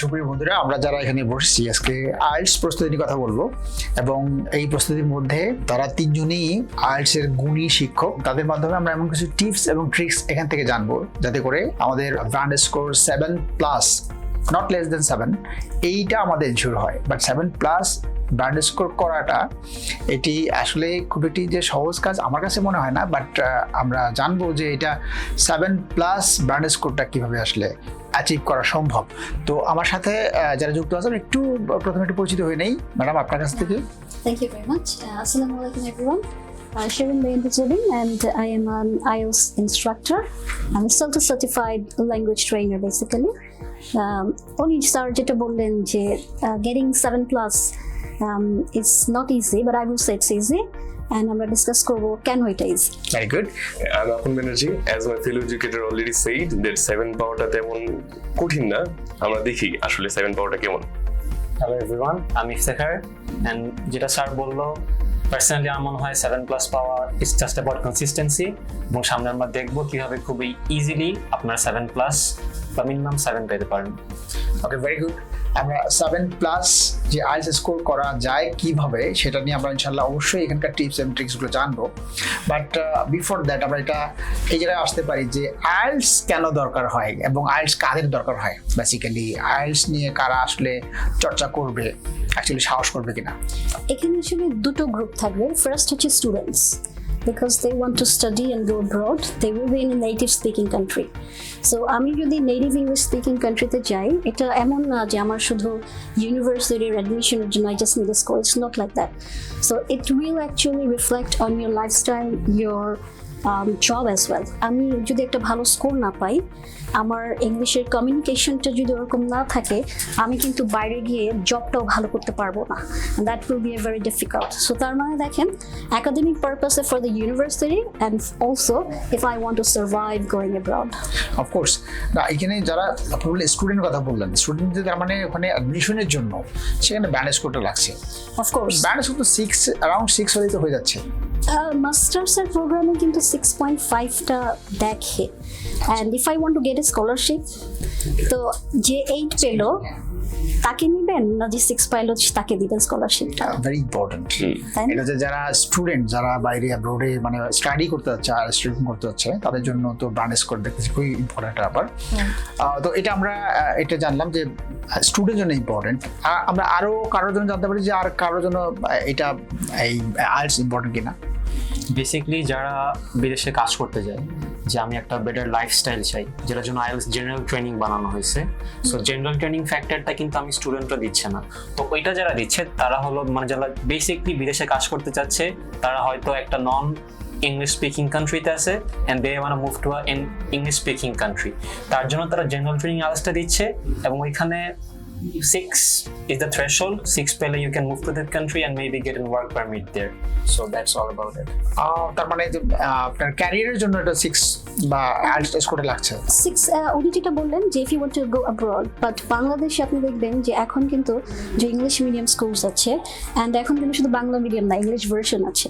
সুপ্রিয় বন্ধুরা, আমরা যারা এখানে বসছি আজকে আইএলটিএস প্রস্তুতি নিয়ে কথা বলবো এবং এই প্রস্তুতির মধ্যে তারা তিনজনই আইএলটিএস এর গুণী শিক্ষক। তাদের মাধ্যমে আমরা এমন কিছু টিপস এবং ট্রিক্স এখান থেকে জানবো যাতে করে আমাদের band score 7+ not less than 7 এইটা আমাদের এনশিওর হয়। বাট 7+ ব্যান্ড স্কোর করাটা এটি আসলে খুব একটি যে সহজ কাজ আমার কাছে মনে হয় না। বাট আমরা জানবো যে এটা 7+ ব্যান্ড স্কোরটা কীভাবে আসলে অ্যাচিভ করা সম্ভব। তো আমার সাথে যারা যুক্ত আছেন একটু প্রথমে একটু পরিচিত হয়ে নেই। ম্যাডাম, আপনার কাছ থেকে। Thank you very much. Assalamu alaikum everyone. Shirin Bayandijabin, and I am an IELTS instructor. I'm a certified language trainer basically. Only sir jeta bollen je getting 7+ is not easy, but I will say it's easy. And I'm going to discuss can it is. Very good. I'm Akun Banerjee. As my fellow educator already said, that 7 পাওয়াটা তেমন কঠিন না। আমরা দেখি আসলে 7 পাওয়াটা কেমন। Hello everyone, I'm Iftekhar, and যেটা স্যার বললো, পার্সোনালি আমার মনে হয় 7+ পাওয়া ইজ জাস্ট অ্যাবাউট কনসিস্টেন্সি, এবং সামনে আমরা দেখবো কিভাবে খুবই ইজিলি আপনার 7+ বা মিনিমাম 7 পেতে পারেন। ওকে, ভেরি গুড। আমরা 7+ যে আইএলটিএস স্কোর করা যায় কিভাবে সেটা নিয়ে আমরা ইনশাল্লাহ অবশ্যই এখানকার টিপস এন্ড ট্রিক্সগুলো জানবো। বাট বিফোর দ্যাট আমরা এই জায়গায় আসতে পারি যে আইএলটিএস কেন দরকার হয় এবং আইএলটিএস কাদের দরকার হয়। বেসিক্যালি আইএলটিএস নিয়ে কারা আসলে চর্চা করবে, অ্যাকচুয়ালি সাহস করবে কিনা। এখানে আসলে দুটো গ্রুপ থাকবে। ফার্স্ট হচ্ছে students, because they want to study and go abroad. They will be in a native speaking country. So আমি যদি নেটিভ ইংলিশ স্পিকিং কান্ট্রিতে যাই, এটা এমন না যে আমার শুধু ইউনিভার্সিটির অ্যাডমিশনের জন্য I just need a score. It's not like that. So it will actually reflect on your lifestyle, your job as well. আমি যদি একটা ভালো স্কোর না পাই, আমার ইংলিশের কমিউনিকেশনটা যদি ওরকম না থাকে, আমি কিন্তু বাইরে গিয়ে জবটাও ভালো করতে পারবো না। That will be very difficult. So তার মানে দেখেন, একাডেমিক পারপাসে for the university and also if I want to survive going abroad. Of course না, এখানে যারা আপনি বললেন স্টুডেন্ট কথা বললেন, স্টুডেন্টদের তার মানে ওখানে অ্যাডমিশনের জন্য সেখানে ব্যান্ড স্কোরটা লাগছে। অফকোর্স ব্যান্ড স্কোর তো 6 অ্যারাউন্ড 6 হলেই তো হয়ে যাচ্ছে। মাস্টার্সের প্রোগ্রামে কিন্তু 6.5টা দেখে। And if I want to get A scholarship, তো যে 8 পেলো তাকে নিবেন না যে 6 পাইলো তাকে দিবেন স্কলারশিপটা। Very important. এটা যে যারা স্টুডেন্ট, যারা বাইরে অ্যাব্রোডে মানে স্টাডি করতে যাচ্ছে আর স্টুডেন্ট করতে যাচ্ছে, তাদের জন্য তো ব্যান্ড স্কোর দেখতেছি খুবই ইম্পর্টেন্ট ব্যাপার। তো এটা আমরা এটা জানলাম যে স্টুডেন্টের জন্য ইম্পর্টেন্ট। আমরা আরো কারোর জন্য জানতে পারি যে আর কারোর জন্য এটা এই আইএলটিএস ইম্পর্টেন্ট কিনা। বেসিক্যালি যারা বিদেশে কাজ করতে যায়, যে আমি একটা বেটার লাইফস্টাইল চাই, যেটার জন্য আইএলটিএস জেনারেল ট্রেনিং বানানো হয়েছে। সো জেনারেল ট্রেনিং ফ্যাক্টরটা কিন্তু আমি স্টুডেন্টরা দিচ্ছে না। তো ওইটা যারা দিচ্ছে তারা হলো মানে যারা বেসিকলি বিদেশে কাজ করতে চাচ্ছে, তারা হয়তো একটা নন ইংলিশ স্পিকিং কান্ট্রিতে আছে and they want to move to an English speaking country. তার জন্য তারা জেনারেল ট্রেনিং আইএলটিএসটা দিচ্ছে, এবং ওইখানে 6 is the threshold. 6 পেলে you can move to that country and maybe get a work permit there. So that's all about it. তার মানে যে আপনার ক্যারিয়ারের জন্য এটা 6 বা আইএলটিএস স্কোরটা লাগছে। 6 উনি যেটা বললেন যে if you want to go abroad, but বাংলাদেশে আপনি দেখবেন যে এখন কিন্তু যে ইংলিশ মিডিয়াম স্কুলস আছে, অ্যান্ড এখন কিন্তু শুধু বাংলা মিডিয়াম না, ইংলিশ ভার্সন আছে।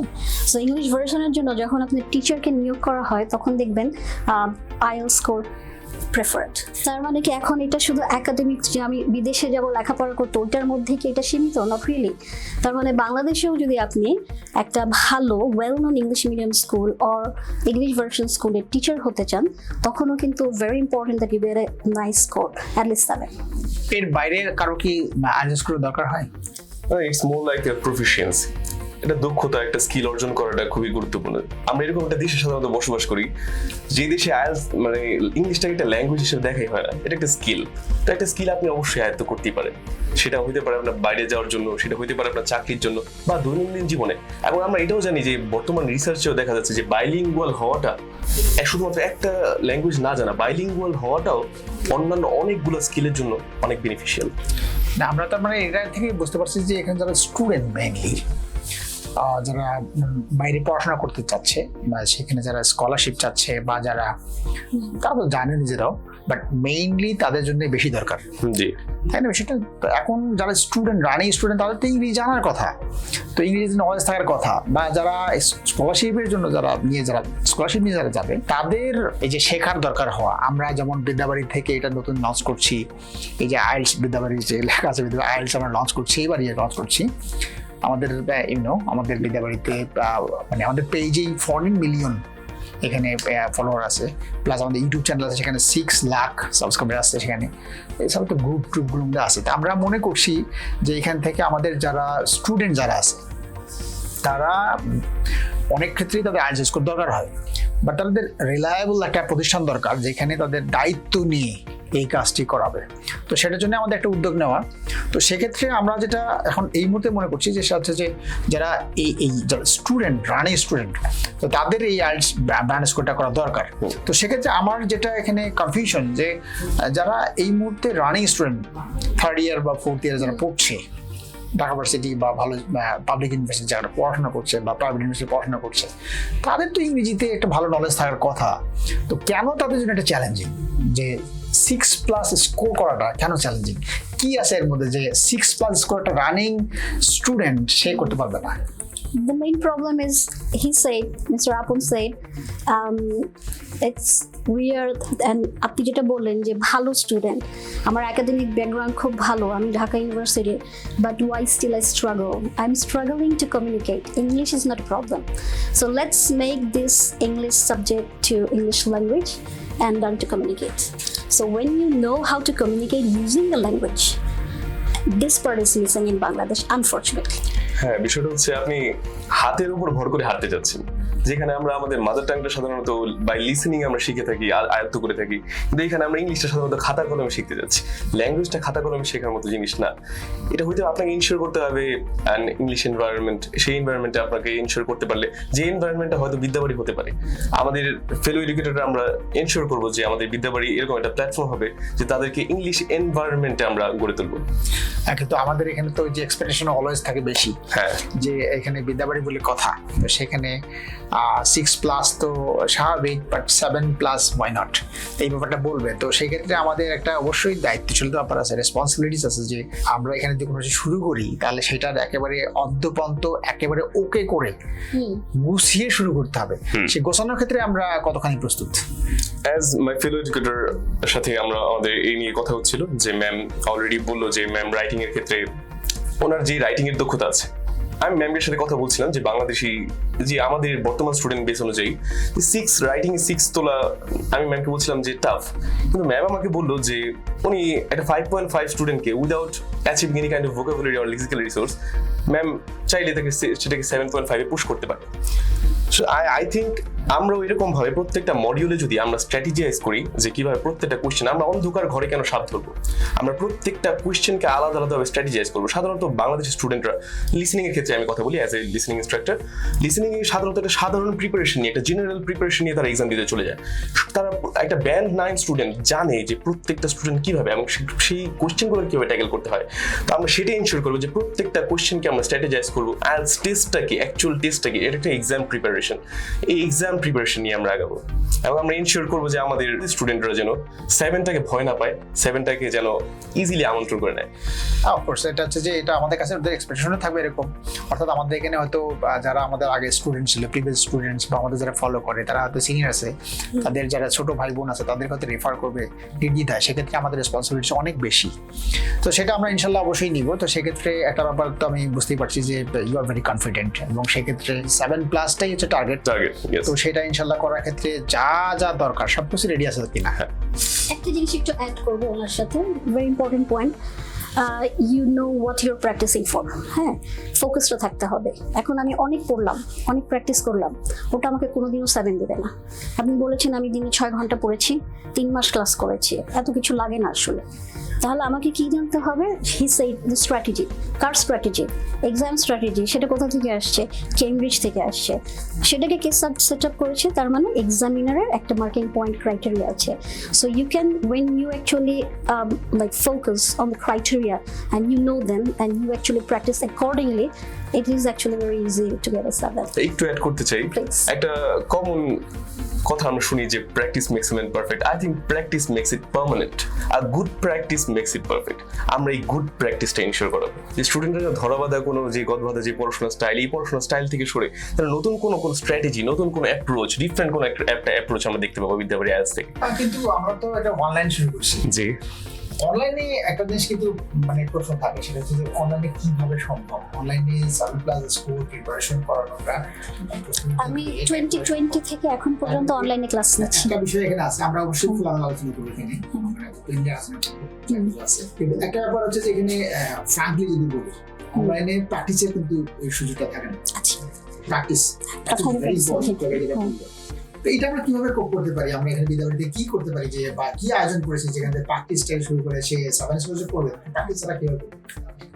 সো ইংলিশ ভার্সনের জন্য যখন আপনি টিচারকে নিয়োগ করা হয়, তখন দেখবেন আইএলটিএস স্কোর প্রেফারেড। তার মানে কি এখন এটা শুধু একাডেমিক যে আমি বিদেশে যাব লেখাপড়া করতে, ওইটার মধ্যে কি এটা সীমিত? Not really. তার মানে বাংলাদেশেও যদি আপনি একটা ভালো well known English medium school or English version স্কুলের টিচার হতে চান, তখনও কিন্তু very important that you get a nice score, at least 7। এর বাইরে কারো কি আইএলটিএস স্কোর দরকার হয়? It's more like a proficiency. এটা দক্ষতা, একটা স্কিল অর্জন করাটা খুবই গুরুত্বপূর্ণ। আমরা এরকম একটা দেশে সাধারণত বসবাস করি যে দেশে আইএলটিএস মানে ইংলিশটাকে একটা ল্যাঙ্গুয়েজ হিসেবে দেখাই হয় না, এটা একটা স্কিল। তো একটা স্কিল আপনি অবশ্যই আয়ত্ত করতেই পারেন। সেটা হইতে পারে আপনার বাইরে যাওয়ার জন্য, সেটা হইতে পারে আপনার চাকরির জন্য বা দৈনন্দিন জীবনে। এবং আমরা এটাও জানি যে বর্তমান রিসার্চেও দেখা যাচ্ছে যে বাইলিঙ্গুয়াল হওয়াটা শুধুমাত্র একটা ল্যাঙ্গুয়েজ না জানা, বাইলিঙ্গুয়াল হওয়াটাও অন্যান্য অনেকগুলো স্কিলের জন্য অনেক বেনিফিশিয়াল। না, আমরা তার মানে এটা থেকে বুঝতে পারছি যে এখানে যারা স্টুডেন্ট মেইনলি যারা বাইরে পড়াশোনা করতে চাচ্ছে বা সেখানে যারা স্কলারশিপ চাচ্ছে বা যারা তারা তো জানে নিজেরাও, বাট মেইনলি তাদের জন্য বেশি দরকার, জি তাই না? সেটা এখন যারা স্টুডেন্ট, রানিং স্টুডেন্ট, তাদের তো ইংরেজি জানার কথা, তো ইংরেজি নলেজ থাকার কথা, বা যারা স্কলারশিপের জন্য যারা স্কলারশিপ নিয়ে যারা যাবে তাদের এই যে শেখার দরকার হওয়া। আমরা যেমন বিদ্যাবাড়ি থেকে এটা নতুন লঞ্চ করছি, এই যে আইএলটিএস বিদ্যাবাড়ি যে লেখা আছে আইএলটিএস আমরা লঞ্চ করছি, এবারই লঞ্চ করছি আমাদের আমাদের বিদ্যাবাড়িতে, মানে আমাদের পেজেই 14 মিলিয়ন এখানে ফলোয়ার আছে, প্লাস আমাদের ইউটিউব চ্যানেল আছে, সেখানে 6 লাখ সাবস্ক্রাইবার আছে, সেখানে এসব তো গ্রুপগুলো আছে। তো আমরা মনে করছি যে এখান থেকে আমাদের যারা স্টুডেন্ট যারা আছে তারা অনেক ক্ষেত্রেই তাদের আইএলটিএস স্কোর দরকার হয়, বাট তাদের রিলায়েবল একটা প্রতিষ্ঠান দরকার যেখানে তাদের দায়িত্ব নিয়ে এই কাজটি করাবে। তো সেটার জন্য আমাদের একটা উদ্যোগ নেওয়া। তো সেক্ষেত্রে আমরা যেটা এখন এই মুহূর্তে মনে করছি যে সেটা হচ্ছে যে যারা এই যারা স্টুডেন্ট, রানিং স্টুডেন্ট, তো তাদের এই আইএলটিএস ব্যান্ড স্কোরটা করা দরকার। তো সেক্ষেত্রে আমার যেটা এখানে কনফিউশন যে যারা এই মুহূর্তে রানিং স্টুডেন্ট, 3rd ইয়ার বা 4th ইয়ার যারা পড়ছে ঢাকা ইউনিভার্সিটি বা ভালো পাবলিক ইউনিভার্সিটি যারা পড়াশোনা করছে বা প্রাইভেট ইউনিভার্সিটি পড়াশোনা করছে, তাদের তো ইংরেজিতে একটা ভালো নলেজ থাকার কথা। তো কেন তাদের জন্য একটা চ্যালেঞ্জিং যে 6+ স্কোর করাটা কেন চ্যালেঞ্জিং? কি আছে এর মধ্যে যে 6+ স্কোরটা রানিং স্টুডেন্ট সে করতে পারবে না? The main problem is, Mr. Apun said, it's weird, and আপনি যেটা বললেন যে ভালো স্টুডেন্ট, আমার একাডেমিক ব্যাকগ্রাউন্ড খুব ভালো, আমি Dhaka university, but why still I struggle? I'm struggling to communicate. English is not a problem. So let's make this English subject to English language and learn to communicate. So when you know how to communicate using the language, this part is missing in Bangladesh, unfortunately. হ্যাঁ, বিষয়টা হচ্ছে আপনি হাতের উপর ভর করে হাঁটতে যাচ্ছেন, যেখানে আমরা আমাদের মাদার টাংটা সাধারণত বাই লিসেনিং আমরা শিখে থাকি, আয়ত্ত করে থাকি, কিন্তু এখানে আমরা ইংলিশটা সাধারণত খাতা কলমে শিখতে যাচ্ছি। ল্যাঙ্গুয়েজটা খাতা কলমে শেখার মতো জিনিস না। এটা হয়তো আপনাকে ইনশিওর করতে হবে ইংলিশ এনভায়রনমেন্ট, সেই এনভায়রনমেন্টে আপনাকে ইনশিওর করতে পারলে, যে এনভায়রনমেন্টটা হয়তো বিদ্যাবাড়ি হতে পারে। আমাদের ফেলো এডুকেটররা আমরা ইনশিওর করবো যে আমাদের বিদ্যাবাড়ি এরকম একটা প্ল্যাটফর্ম হবে যে তাদেরকে ইংলিশ এনভায়রনমেন্টে আমরা গড়ে তুলবো। কিন্তু আমাদের এখানে তো যে এক্সপেকটেশন অলওয়েজ থাকে বেশি, হ্যাঁ, যে এখানে বিদ্যাবাড়ি বলে কথা, তো সেখানে 6+ তো স্বাভাবিক, বাট 7+ ওয়াই নট, এই ব্যাপারটা বলবে। তো সেক্ষেত্রে আমাদের একটা অবশ্যই দায়িত্বশীল ব্যাপার আছে, রেসপন্সিবিলিটিস আছে, যে আমরা এখানে যদি কোনো কিছু শুরু করি তাহলে সেটার একেবারে অদ্যপন্ত একেবারে ওকে করে গুছিয়ে শুরু করতে হবে। সেই গোছানোর ক্ষেত্রে আমরা কতখানি প্রস্তুত? অ্যাজ মাই ফেলো এডুকেটর সাথে আমাদের এই নিয়ে কথা হচ্ছিল, যে ম্যাম অলরেডি বললো যে ম্যাম রাইটিং এর ক্ষেত্রে ওনার যে রাইটিং এর দক্ষতা আছে। আমি ম্যামের সাথে কথা বলছিলাম যে বাংলাদেশি যে আমাদের বর্তমান স্টুডেন্ট বেস অনুযায়ী 6 তোলা, আমি ম্যামকে বলছিলাম যে টাফ, কিন্তু ম্যাম আমাকে বললো যে উনি একটা 5.5 স্টুডেন্টকে without achieving any kind of vocabulary or lexical resource, ma'am চাইলে সেটাকে 7.5-এ পুশ করতে পারে। আই থিঙ্ক আমরা এরকম ভাবে প্রত্যেকটা মডিউলে যদি আমরা স্ট্র্যাটেজাইজ করি যে কিভাবে প্রত্যেকটা কোয়েশ্চেন, আমরা অন্ধকার ঘরে কেন সাপ ধরবো, আমরা প্রত্যেকটা কোয়েশ্চেনকে আলাদা আলাদাভাবে স্ট্র্যাটেজাইজ করবো। সাধারণত বাংলাদেশের স্টুডেন্টরা লিসেনিং এর ক্ষেত্রে আমি কথা বলি as a listening instructor, listening এ সাধারণত একটা সাধারণ প্রিপারেশন নিয়ে, একটা জেনারেল প্রিপারেশন নিয়ে তারা এক্সাম দিতে চলে যায়। তারা একটা ব্যান্ড 9 স্টুডেন্ট জানে যে প্রত্যেকটা স্টুডেন্ট কিভাবে এবং সেই কোয়েশ্চেনগুলো কিভাবে ট্যাকেল করতে হয়। তো আমরা সেটাই ইনশিওর করবো যে প্রত্যেকটা কোয়েশ্চেনকে আমরা স্ট্র্যাটেজাইজ করবো। আইএলটিএস টেস্টটা কি, অ্যাকচুয়াল টেস্টটা কি, এটা একটা এক্সাম প্রিপারেশন। এই এক্সাম প্রিপারেশন নিয়ে আমরা আগাবো এবং আমরা ইনশিওর করবো যে আমাদের স্টুডেন্টরা যেন 7টাকে ভয় না পায়, 7টাকে যেন ইজিলি আমন্ত্রণ করে নেয়। অফকোর্স এটা হচ্ছে যে এটা আমাদের কাছে ওদের এক্সপেকটেশনও থাকবে এরকম, অর্থাৎ আমাদের এখানে হয়তো যারা আমাদের আগে স্টুডেন্ট ছিল, প্রিভিয়াস স্টুডেন্টস বা আমাদের যারা ফলো করে, তারা হয়তো সিনিয়র আছে, তাদের যারা ছোট ভাই বোন আছে তাদের হয়তো রেফার করবে নির্দ্বিধায়, সেক্ষেত্রে আমাদের রেসপন্সিবিলিটি অনেক বেশি। তো সেটা আমরা ইনশাল্লাহ অবশ্যই নিব। তো সেক্ষেত্রে একটা ব্যাপার তো আমি বুঝতেই পারছি যে ইউ আর ভেরি কনফিডেন্ট, এবং সেক্ষেত্রে 7+টাই হচ্ছে টার্গেট। তো সেটা ইনশাল্লাহ করার ক্ষেত্রে যা যা দরকার সবকিছু রেডি আছে কিনা। একটা জিনিস একটু অ্যাড করবো ওনার সাথে, very important point, you know what you're practicing for. হ্যাঁ, ফোকাসটা থাকতে হবে। এখন আমি অনেক পড়লাম, অনেক প্র্যাকটিস করলাম, ওটা আমাকে কোনোদিনও 7 দেবে না। আপনি বলেছেন আমি দিনে 6 ঘন্টা পড়েছি, 3 মাস ক্লাস করেছি, এত কিছু লাগে না আসলে। তাহলে আমাকে কি জানতে হবে? He said the strategy. Car strategy? Exam strategy. সেটা কোথা থেকে আসছে? কেমব্রিজ থেকে আসছে। সেটাকে কে সেট আপ করেছে? তার মানে এক্সামিনারের একটা মার্কিং পয়েন্ট ক্রাইটেরিয়া আছে। So you can when you actually like focus on the criteria and you know them and you actually practice accordingly, it is actually very easy to get a 7. একটু add করতে চাই, Please. একটা common কথা আমরা শুনি যে practice makes a man perfect. I think practice makes it permanent, আর good practice makes it perfect. আমরা এই গুড প্র্যাকটিসটা ইনশিওর করাবো যে স্টুডেন্টরা ধরাবাঁধা কোনো যে গদবাঁধা যে পড়াশোনার স্টাইল, এই পড়াশোনার স্টাইল থেকে সরে তারা নতুন কোনো স্ট্র্যাটেজি, নতুন কোনো অ্যাপ্রোচ, ডিফারেন্ট কোনো একটা অ্যাপ্রোচ আমরা দেখতে পাবো বিদ্যাবাড়ি আইএলটিএস থেকে। কিন্তু আমরা তো এটা অনলাইন শুরু করছি। জি, অনলাইনে একটা জিনিস কিন্তু মানে প্রশ্ন থাকে, সেটা হচ্ছে যে অনলাইনে কিভাবে সম্ভব? অনলাইনে 7+ স্কোর প্রিপারেশন করানোটা। আমি 2020 থেকে এখন পর্যন্ত অনলাইনে ক্লাস নিচ্ছি। একটা বিষয় এখানে আছে, আমরা অবশ্যই ফুল আলোচনা করবো এখানে, কিন্তু একটা ব্যাপার হচ্ছে যে এখানে ফ্র্যাঙ্কলি যদি বলি, অনলাইনে প্র্যাকটিসের কিন্তু ওই সুযোগটা থাকে না। আচ্ছা, প্র্যাকটিস তো এটা আমরা কিভাবে করতে পারি? আমরা এখানে বিদ্যালয়তে কি করতে পারি, যে বা কি আয়োজন করেছি যেখানে প্র্যাকটিস থেকে শুরু করে সে 7 বছর পড়বে, প্র্যাকটিস ছাড়া কিভাবে করবে,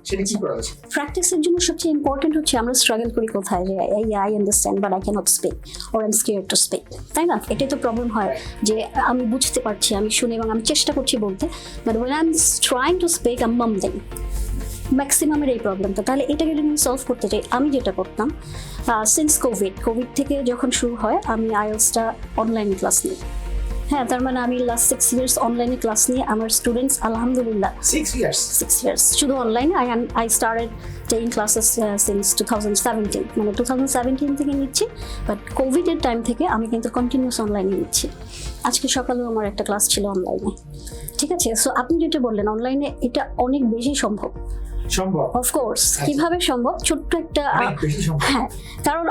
সেটা কি করা উচিত? প্র্যাকটিসের জন্য সবচেয়ে ইম্পর্টেন্ট হচ্ছে আমরা স্ট্রাগল করি কোথায়, যে I understand but I cannot speak or I am scared to speak, তাই না? এটাই তো প্রবলেম হয়, যে আমি বুঝতে পারছি, আমি শুনি এবং আমি চেষ্টা করছি বলতে, but when I am trying to speak I am mumbling. ম্যাক্সিমামের এই প্রবলেমটা। তাহলে এটাকে যদি আমি সলভ করতে চাই, আমি যেটা করতাম সিন্স কোভিড থেকে যখন শুরু হয়, আমি আইএলটিএসটা অনলাইনে ক্লাস নিই। হ্যাঁ, তার মানে আমি লাস্ট 6 ইয়ার্স অনলাইনে ক্লাস নিয়ে আমার স্টুডেন্টস আলহামদুলিল্লাহ 6 ইয়ার্স শুধু অনলাইনে। I started taking classes since 2017, মানে 2017 থেকে নিচ্ছি, বাট কোভিডের টাইম থেকে আমি কিন্তু কন্টিনিউস অনলাইনে নিচ্ছি। আজকে সকালেও আমার একটা ক্লাস ছিল অনলাইনে। ঠিক আছে, সো আপনি যেটা বললেন অনলাইনে এটা অনেক বেশি সম্ভব। অফকোর্স, কিভাবে সম্ভব? ছোট্ট একটা হ্যাঁ, কারণ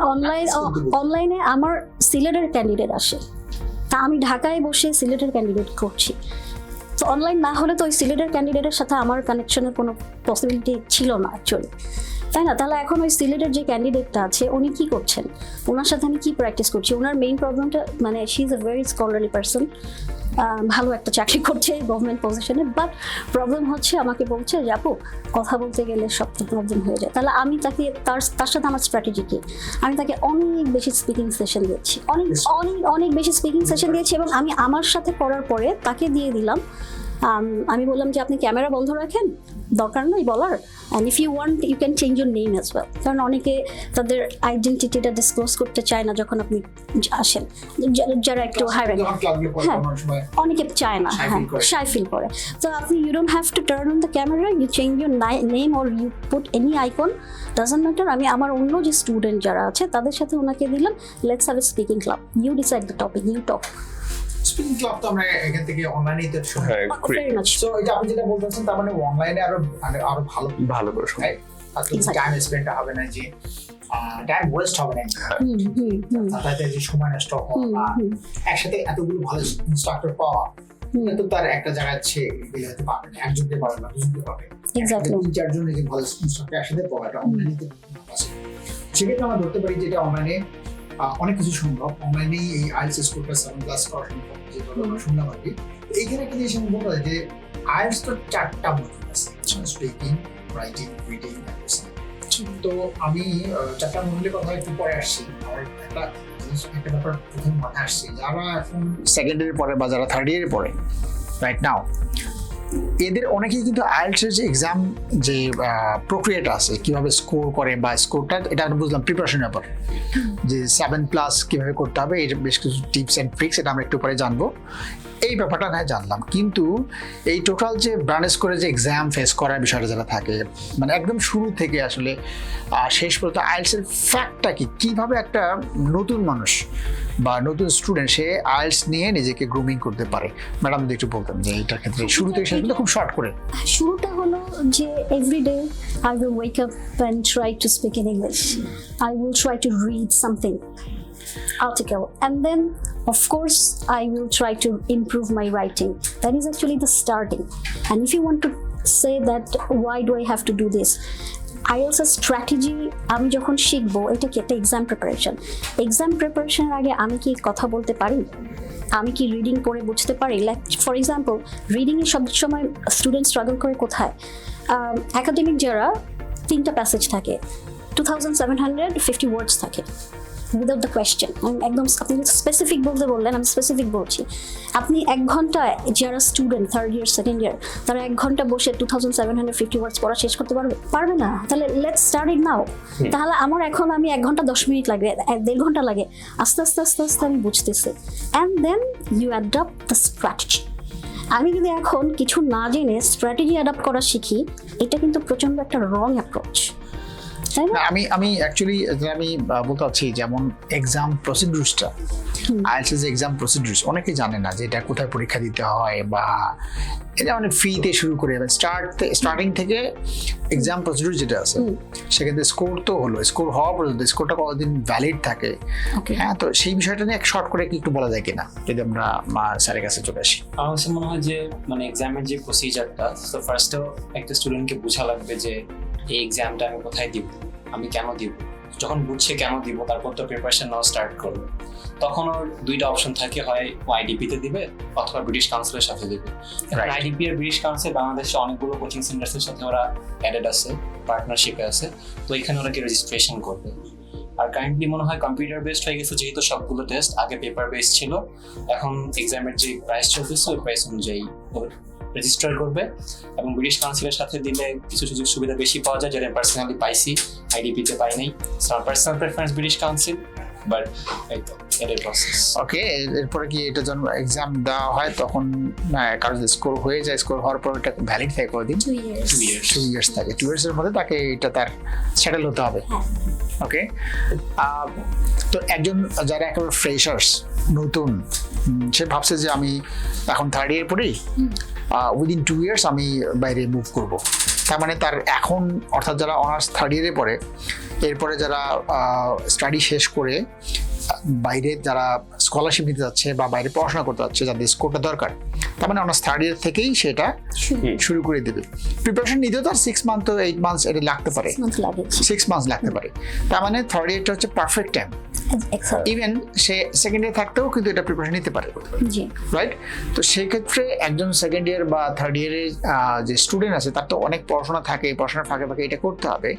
অনলাইনে আমার সিলেটের ক্যান্ডিডেট আসে, তা আমি ঢাকায় বসে সিলেটের ক্যান্ডিডেট করছি। তো অনলাইন না হলে তো ওই সিলেটের ক্যান্ডিডেটের সাথে আমার কানেকশনের কোনো পসিবিলিটি ছিল না অ্যাকচুয়ালি, তাই না? তাহলে এখন ওই সিলেটের যে ক্যান্ডিডেটটা আছে উনি কি করছেন, ওনার সাথে আমি কি প্র্যাকটিস করছি? ওনার মেইন প্রবলেমটা, মানে she is a very scholarly person, ভালো একটা চাকরি করছে গভর্নমেন্ট পজিশনে, বাট প্রবলেম হচ্ছে আমাকে বলছে যে আপু কথা বলতে গেলে সব তো প্রবলেম হয়ে যায়। তাহলে আমি তাকে তার সাথে আমার স্ট্র্যাটেজি কি? আমি তাকে অনেক বেশি স্পিকিং সেশন দিয়েছি, অনেক বেশি স্পিকিং সেশন দিয়েছি, এবং আমি আমার সাথে করার পরে তাকে দিয়ে দিলাম, আমি বললাম যে আপনি ক্যামেরা বন্ধ রাখেন, দরকার নেই বলার, and if you want you can change your name as well. কারণ অনেকে তাদের আইডেন্টিটিটা ডিসক্লোজ করতে চায় না যখন আপনি আসেন, যারা একটু হাই র্যাঙ্ক, হ্যাঁ অনেকে চায় না, হ্যাঁ শাই ফিল করে। তো আপনি you don't have to turn on the camera, you change your name or you put any icon, doesn't matter. আমি আমার অন্য যে স্টুডেন্ট যারা আছে তাদের সাথে ওনাকে দিলাম, let's have a speaking club, you decide the topic, you talk. Speaking club তো আমরা এখান থেকে অনলাইনেই তো শুনি। Very much. সো এটা আপনি যেটা বলতেছেন, তার মানে অনলাইনে আরো ভালো করে শুনি, আর তো টাইম স্পেন্ড হবে না, যে টাইম ওয়েস্ট হবে না, তাতে যে সময় নষ্ট হওয়া, একসাথে এতগুলো ভালো ইনস্ট্রাক্টর পাওয়া, তো তার একটা জায়গায় গেলে হয়তো পাবে না, একজনকে পাবে না, দুজনকে পাবে, এক্স্যাক্টলি 3-4 জনের যে ভালো ইনস্ট্রাক্টর একসাথে পাওয়া, এটা অনলাইনে আছে। সেক্ষেত্রে আমরা ধরতে পারি যে এটা অনলাইনে অনেক কিছু সম্ভব। অনলাইনে এই আইএলটিএস স্কোরটা 7+ করা সম্ভব, যেভাবে আমরা শুনলাম আর কি। এইখানে একটা জিনিস আমি বলতে যে আইএলটিএস তো 4টা মডিউল আছে, স্পিকিং, রাইটিং, রিডিং, লিসেনিং। তো আমি 4টা মডিউলের কথা একটু পরে আসছি। আমার একটা ব্যাপার প্রথম মাথায় আসছে, যারা এখন সেকেন্ড ইয়ারের পরে বা যারা থার্ড ইয়ারের পরে রাইট নাও, এদের অনেকেই কিন্তু আইএলটিএস যে এক্সাম যে প্রক্রিয়াটা আছে, কিভাবে স্কোর করে বা স্কোরটা, এটা আমরা বুঝলাম প্রিপারেশন ব্যাপার, যে 7+ কিভাবে করতে হবে, এর বেশ কিছু টিপস অ্যান্ড ট্রিক্স, এটা আমরা একটু পরে জানবো। এই ব্যাপারটা না জানলাম, কিন্তু এই টোটাল যে ব্রানেস করে যে এক্সাম ফেস করার বিষয়টা যারা থাকে, মানে একদম শুরু থেকে আসলে শেষ পর্যন্ত আইএলটিএসের ফ্যাক্টটা কি, কিভাবে একটা নতুন মানুষ বা নতুন স্টুডেন্ট সে আইএলটিএস নিয়ে নিজেকে গ্রুমিং করতে পারে, ম্যাডাম যদি একটু বলতেন যে এইটার ক্ষেত্রে শুরু থেকে শেষ পর্যন্ত খুব শর্ট করে। শুরুটা হলো যে everyday I will wake up and try to speak in English, I will try to read something article, and then of course I will try to improve my writing. That is actually the starting. And if you want to say that why do I have to do this, IELTS strategy আমি যখন শিখবো, এটা কি একটা exam preparation, exam প্রিপারেশনের আগে আমি কি কথা বলতে পারি? আমি কি রিডিং পড়ে বুঝতে পারি? Like for example, reading a সব সময় স্টুডেন্ট স্ট্রাগল করে কোথায়? একাডেমিক যারা 3টা প্যাসেজ থাকে, 2750 ওয়ার্ডস থাকে উইদাউট দ্য কোয়েশ্চেন। একদম আপনি স্পেসিফিক বলতে বললেন, আমি স্পেসিফিক বলছি। আপনি 1 ঘন্টায় যারা স্টুডেন্ট 3rd ইয়ার 2nd ইয়ার, তারা 1 ঘন্টা বসে 2750 ওয়ার্ডস পড়া শেষ করতে পারবে না। তাহলে লেটস স্টার্ট ইট নাও। তাহলে আমার এখন আমি 1 ঘন্টা 10 মিনিট লাগে, 1.5 ঘন্টা লাগে, আস্তে আস্তে আস্তে আস্তে আমি বুঝতেছি। And then you adopt the strategy. আমি যদি এখন কিছু না জেনে স্ট্র্যাটেজি অ্যাডাপ্ট করা শিখি, এটা কিন্তু প্রচন্ড একটা রং অ্যাপ্রোচ। আমি অ্যাকচুয়ালি আমি বলতে চাচ্ছি, যেমন এক্সাম প্রসিডিউরসটা, আইএলটিএস এর এক্সাম প্রসিডিউরস অনেকে জানে না যে এটা কোথায় পরীক্ষা দিতে হয়, বা এটা মানে ফিতে শুরু করে স্টার্টিং থেকে এক্সাম প্রসিডিউর যেটা আছে সেখানে স্কোর তো হলো, স্কোর হওয়া পর্যন্ত স্কোরটা কতদিন ভ্যালিড থাকে, হ্যাঁ, তো সেই বিষয়টা নিয়ে শর্ট করে একটু বলা যায় কিনা, যদি আমরা স্যারের কাছে চলে আসি। আমার কাছে মনে হয় যে মানে এক্সামের যে প্রসিজারটা, তো ফার্স্টেও একটা স্টুডেন্টকে বোঝা লাগবে যে এই এক্সামটা আমি কোথায় দিব, আমি কেন দিব। যখন বুঝছে কেন দিব, তারপর তো প্রিপারেশন নাও স্টার্ট করবে। তখন ওর 2টা অপশন থাকে, হয় ও আইডিপিতে দিবে অথবা ব্রিটিশ কাউন্সিলের সাথে দিবে। আইডিপি আর ব্রিটিশ কাউন্সিল বাংলাদেশে অনেকগুলো কোচিং সেন্টারের সাথে ওরা অ্যাডেড আছে, পার্টনারশিপে আছে, তো এখানে ওরা কি রেজিস্ট্রেশন করবে। আর কারেন্টলি মনে হয় কম্পিউটার বেসড হয়ে গেছে, যেহেতু সবগুলো টেস্ট আগে পেপার বেসড ছিল, এখন এক্সামের যে প্রাইস চলতেছে ওই প্রাইস অনুযায়ী রেজিস্টার করবে। এবং ব্রিটিশ কাউন্সিলের সাথে দিলে কিছু সুযোগ সুবিধা বেশি পাওয়া যায়, যেটা পার্সোনালি পাইছি, আইডিপিতে পাই নাই। আমার personal preference British council, but এই তো এটাই প্রসেস। ওকে, এরপরে কি এটা যখন এক্সাম দেওয়া হয় তখন কারো স্কোর হয়ে যায়, স্কোর হওয়ার পর এটা ভ্যালিড থাকে কতদিন? 2 ইয়ার্স থাকে। 2 ইয়ার্সের মধ্যে তাকে এটা তার সেটেল হতে হবে। ওকে, তো একজন যারা একেবারে ফ্রেশার্স, নতুন, সে ভাবছে যে আমি এখন 3rd ইয়ার পড়ি, উইদিন 2 ইয়ার্স আমি বাইরে মুভ করব। তার মানে তার এখন, অর্থাৎ যারা অনার্স 3rd ইয়ারে পড়ে, এরপরে যারা স্টাডি শেষ করে বাইরে যারা স্কলারশিপ নিতে যাচ্ছে বা বাইরে পড়াশোনা করতে যাচ্ছে, যাদের স্কোরটা দরকার, তার মানে অনার্স 3rd ইয়ার থেকেই সেটা শুরু করে দেবে। প্রিপারেশন নিতেও তার 6 মান্থ তো 8 মান্থস এটা লাগতে পারে, 6 মান্থস লাগতে পারে। তার মানে 3rd ইয়ারটা হচ্ছে পারফেক্ট টাইম। ইভেন সে 2nd ইয়ার থাকতেও কিন্তু এটা প্রিপারেশন নিতে পারে, রাইট? তো সেই ক্ষেত্রে একজন 2nd ইয়ার বা 3rd ইয়ারের যে স্টুডেন্ট আছে, তার তো অনেক পড়াশোনা থাকে, পড়াশোনার ফাঁকে ফাঁকে এটা করতে হবে।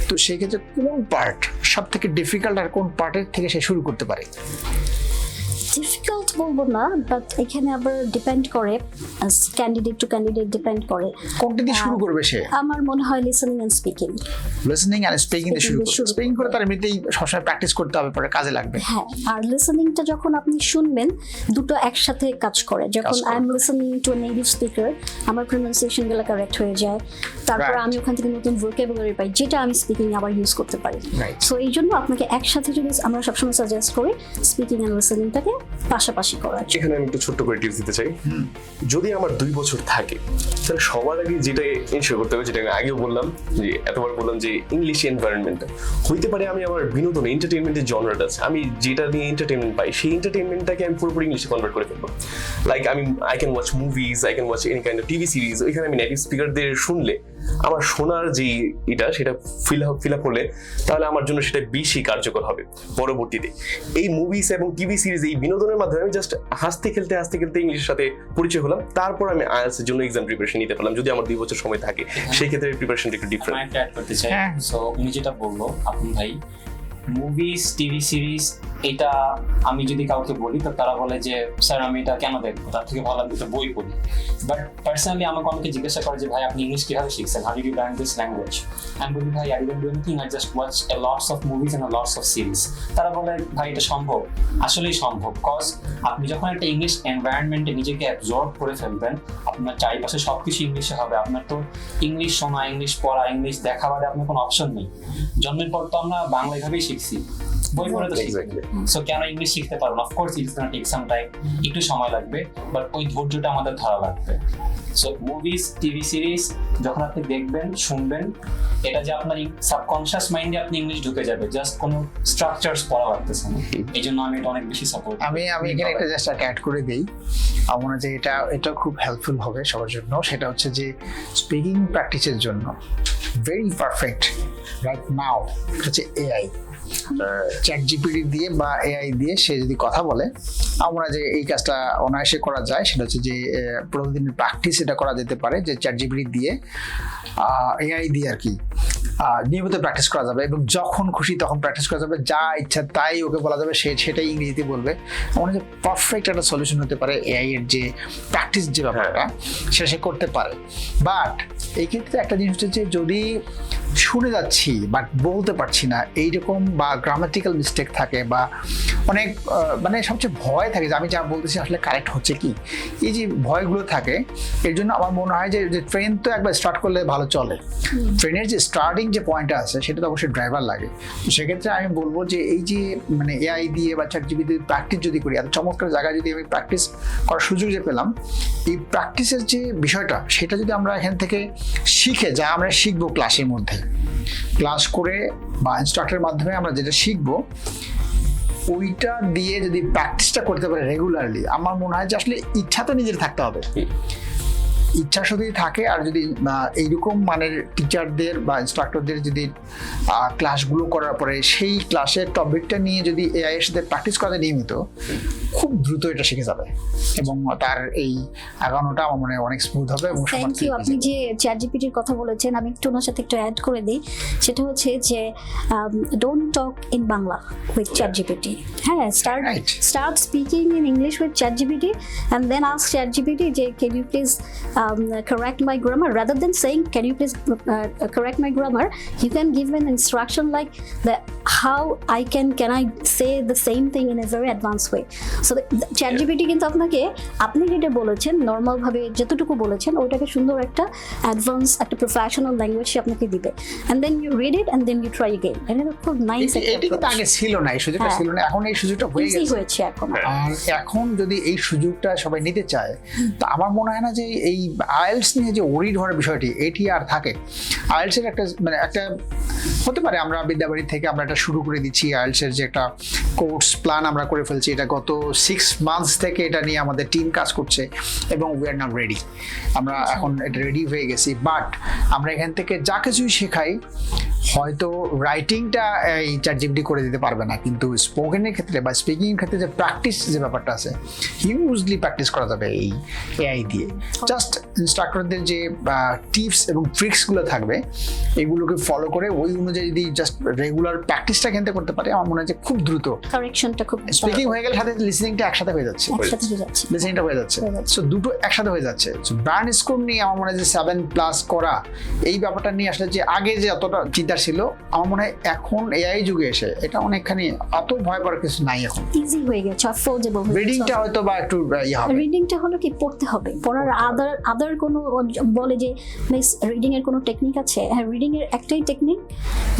তো সেই ক্ষেত্রে কোন পার্ট সব থেকে ডিফিকাল্ট, আর কোন পার্টের থেকে সে শুরু করতে পারে? ডিফিকাল্ট বলবো না, বাট এখানে আবার ডিপেন্ড করে, ক্যান্ডিডেট টু ক্যান্ডিডেট ডিপেন্ড করে কোনটা দিয়ে শুরু করবে সে। আমার মনে হয় listening and speaking. Listening and speaking দিয়ে শুরু করবে। স্পিকিং করে তার এমনিতেই সবসময় প্র্যাকটিস করতে হবে, পরে কাজে লাগবে। হ্যাঁ, আর লিসেনিংটা যখন আপনি শুনবেন, দুটো একসাথে কাজ করে। যখন I am listening to a native speaker, আমার প্রনাউন্সিয়েশন গুলো কারেক্ট হয়ে যায়, তারপর আমি ওখান থেকে নতুন ভোকাবুলারি পাই, যেটা আমি স্পিকিং আবার ইউজ করতে পারি। সো এই জন্য আপনাকে একসাথে যদি, আমরা সবসময় সাজেস্ট করি স্পিকিং এন্ড লিসেনিংটাকে পাশাপাশি করা। এখানে আমি একটু ছোট্ট করে টিপস দিতে চাই। যদি আমার 2 বছর থাকে, তাহলে সবার আগে যেটা ইনশিওর করতে হবে, যেটা আমি আগেও বললাম, যে এতবার বললাম, যে ইংলিশ এনভায়রনমেন্ট হইতে পারে। আমি আমার বিনোদন এন্টারটেইনমেন্টের জনরাটা আছে, আমি যেটা নিয়ে এন্টারটেইনমেন্ট পাই, সেই এন্টারটেইনমেন্টটাকে আমি পুরোপুরি ইংলিশে কনভার্ট করে ফেলবো। Like I can watch movies, I can watch any kind of TV series. ওইখানে আমি নেটিভ স্পিকারদের শুনলে আমার শোনার যে সেটা ফিল আপ হলে, তাহলে আমার জন্য সেটা বেশি কার্যকর হবে পরবর্তীতে। এই মুভিজ এবং টিভি সিরিজ, এই বিনোদনের মাধ্যমে আমি জাস্ট হাসতে খেলতে ইংলিশের সাথে পরিচয় হলাম, তারপর আমি আইএলটিএস এর জন্য এক্সাম প্রিপারেশন নিতে পারলাম। যদি আমার 2 বছর সময় থাকে, সেই ক্ষেত্রে প্রিপারেশনটা একটু ডিফারেন্ট। আমি অ্যাড করতে চাই। সো উনি যেটা বললো আপন ভাই, মুভিজ, টিভি সিরিজ, এটা আমি যদি কাউকে বলি তো তারা বলে যে স্যার আমি এটা কেন দেখবো, তার থেকে ভালো আমি একটা বই পড়ি। বাট পার্সোনালি আমাকে অনেকে জিজ্ঞাসা করে যে ভাই আপনি ইংলিশ কিভাবে শিখছেন, how did you learn this language? আমি বলি ভাই I didn't do anything, I just watch a lots of movies and lots of series. তারা বলে ভাই এটা সম্ভব, আসলেই সম্ভব। কজ আপনি যখন একটা ইংলিশ এনভায়রনমেন্টে নিজেকে অ্যাবজর্ব করে ফেলবেন, আপনার চারিপাশে সবকিছু ইংলিশে হবে, আপনার তো ইংলিশ শোনা, ইংলিশ পড়া, ইংলিশ দেখা বাদে আপনার কোনো অপশন নেই। জন্মের পর তো আমরা বাংলা এভাবেই শিখছি, বই পড়ে তো শিখছি। সো কেন ইংলিশ শিখতে পারবো না? Of course it's gonna take some time, একটু সময় লাগবে, বাট ওই ধৈর্যটা আমাদের ধরা লাগবে। সো মুভিজ, টিভি সিরিজ যখন আপনি দেখবেন, শুনবেন, এটা যে আপনার সাবকনশিয়াস মাইন্ডে আপনি ইংলিশ ঢুকে যাবে, জাস্ট কোনো স্ট্রাকচারস পড়া লাগতেছে না। এই জন্য আমি এটা অনেক বেশি সাপোর্ট। আমি এখানে একটা জাস্ট অ্যাড করে দিই, আমার মনে হয় যে এটা খুব হেল্পফুল হবে সবার জন্য। সেটা হচ্ছে যে স্পিকিং প্র্যাকটিসের জন্য ভেরি পারফেক্ট রাইট নাও হচ্ছে এআই। চ্যাট জিপিটি দিয়ে বা এআই দিয়ে সে যদি কথা বলে, আমরা যে এই কাজটা অনায়াসে করা যায় সেটা হচ্ছে যে প্রতিদিনের প্র্যাকটিস এটা করা যেতে পারে, যে চ্যাট জিপিটি দিয়ে এআই দিয়ে আর কি নিয়মিত প্র্যাকটিস করা যাবে এবং যখন খুশি তখন প্র্যাকটিস করা যাবে, যা ইচ্ছা তাই ওকে বলা যাবে, সেটাই ইংরেজিতে বলবে। আমার যে পারফেক্ট একটা সলিউশন হতে পারে এআই এর যে প্র্যাকটিস যে ব্যাপারটা সেটা সে করতে পারে। বাট এই ক্ষেত্রে একটা জিনিস হচ্ছে যে যদি শুনে যাচ্ছি বাট বলতে পারছি না এইরকম বা গ্রামাটিক্যাল মিস্টেক থাকে বা অনেক মানে সবচেয়ে ভয় থাকে যে আমি যা বলতেছি আসলে কারেক্ট হচ্ছে কি, এই যে ভয়গুলো থাকে, এর জন্য আমার মনে হয় যে ট্রেন তো একবার স্টার্ট করলে ভালো চলে, ট্রেনের যে স্টার্টিং যে পয়েন্টটা আছে সেটা তো অবশ্যই ড্রাইভার লাগে। তো সেক্ষেত্রে আমি বলবো যে এই যে মানে এআই দিয়ে বা চ্যাট জিপিটি দিয়ে প্র্যাকটিস যদি করি, এত চমৎকার জায়গায় যদি আমি প্র্যাকটিস করার সুযোগ যে পেলাম, এই প্র্যাকটিসের যে বিষয়টা সেটা যদি আমরা এখান থেকে শিখে যা আমরা শিখবো ক্লাসের মধ্যে, ক্লাস করে বা ইনস্ট্রাক্টরের মাধ্যমে আমরা যেটা শিখবো ওইটা দিয়ে যদি প্র্যাকটিসটা করতে পারে রেগুলারলি, আমার মনে হয় যে আসলে ইচ্ছা তো নিজের থাকতে হবে, ইচ্ছা যদি থাকে আর যদি এইরকম মানের টিচারদের বা ইনস্ট্রাক্টরদের যদি ক্লাসগুলো করার পরে সেই ক্লাসের টপিকটা নিয়ে যদি এআই এর সাথে প্র্যাকটিস করা নিয়মিত, খুব দ্রুত এটা শিখে যাবে এবং তার এই আগানোটা আমার মনে হয় অনেক স্মুথ হবে। এবং থ্যাংক ইউ। আপনি যে চ্যাট জিপিটির কথা বলেছেন, আমি একটু ওনার সাথে একটু অ্যাড করে দিই, সেটা হচ্ছে যে don't talk in Bangla with chat GPT. হ্যাঁ, start speaking in English with chat GPT and then ask chat gpt যে can you please correct my grammar, rather than saying can you please correct my grammar, you can give an instruction like how can I say the same thing in a very advanced way. So chat gpt কিন্তু আপনাকে আপনি যেটা বলেছেন normal ভাবে যতটুকু বলেছেন ওটাকে সুন্দর একটা অ্যাডভান্স একটা প্রফেশনাল ল্যাঙ্গুয়েজ আপনি দিবে, and then you read it and then you try again, and এটা খুব নাইস। এটা কিন্তু আগে ছিল না, এই সুযোগটা ছিল না, এখন এই সুযোগটা হয়েছে এখন। আর এখন যদি এই সুযোগটা সবাই নিতে চায়, তো আমার মনে হয় না যে এই আইএলটিএস নিয়ে যে ওরিড হওয়ার বিষয়টি এটি আর থাকে। আইএলটিএস এর একটা মানে একটা হতে পারে আমরা বিদ্যাবাড়ি থেকে আমরা এটা শুরু করে দিচ্ছি, আইএলটিএস এর যে একটা কোর্স প্ল্যান আমরা করে ফেলছি, এটা গত 6 মান্থস থেকে এটা নিয়ে আমাদের টিম কাজ করছে এবং উই আর নাও রেডি, আমরা এখন এটা রেডি হয়ে গেছি। বাট আমরা এখান থেকে যা কিছুই শেখাই, হয়তো রাইটিংটা এই চ্যাট জিপিটি করে দিতে পারবে না, কিন্তু স্পোকেনের ক্ষেত্রে বা স্পিকিং এর ক্ষেত্রে যে প্র্যাকটিস যে ব্যাপারটা আছে হিউজলি প্র্যাকটিস করা যাবে এই এআই দিয়ে। জাস্ট ইনস্ট্রাক্টরদের যে টিপস এবং ট্রিক্সগুলো থাকবে এগুলোকে ফলো করে ওই অনুযায়ী যদি জাস্ট রেগুলার প্র্যাকটিসটা এখান থেকে করতে পারে, আমার মনে হয় যে খুব দ্রুত কারেকশনটা খুব স্পিকিং হয়ে গেলে সাথে লিসনিংটা একসাথে হয়ে যাচ্ছে, লিসনিংটা হয়ে যাচ্ছে, সো দুটো একসাথে হয়ে যাচ্ছে। ব্র্যান্ড স্কোর নিয়ে আমার মনে হয় যে 7+ করা এই ব্যাপারটা নিয়ে আসলে যে আগে যে অতটা চিন্তা ছিল, আমার মনে হয় এখন এআই যুগে এসে এটা অনেকখানি অত ভয় পাওয়ার কিছু নাই, এখন ইজি হয়ে গেছে, অ্যাফোর্ডেবল। রিডিংটা হয়তো বা একটু হবে, রিডিংটা হলো কি পড়তে হবে, পড়ার আদার কোনো বলে যে মিস রিডিং এর কোনো টেকনিক আছে, হ্যাঁ রিডিং এর একটাই technique,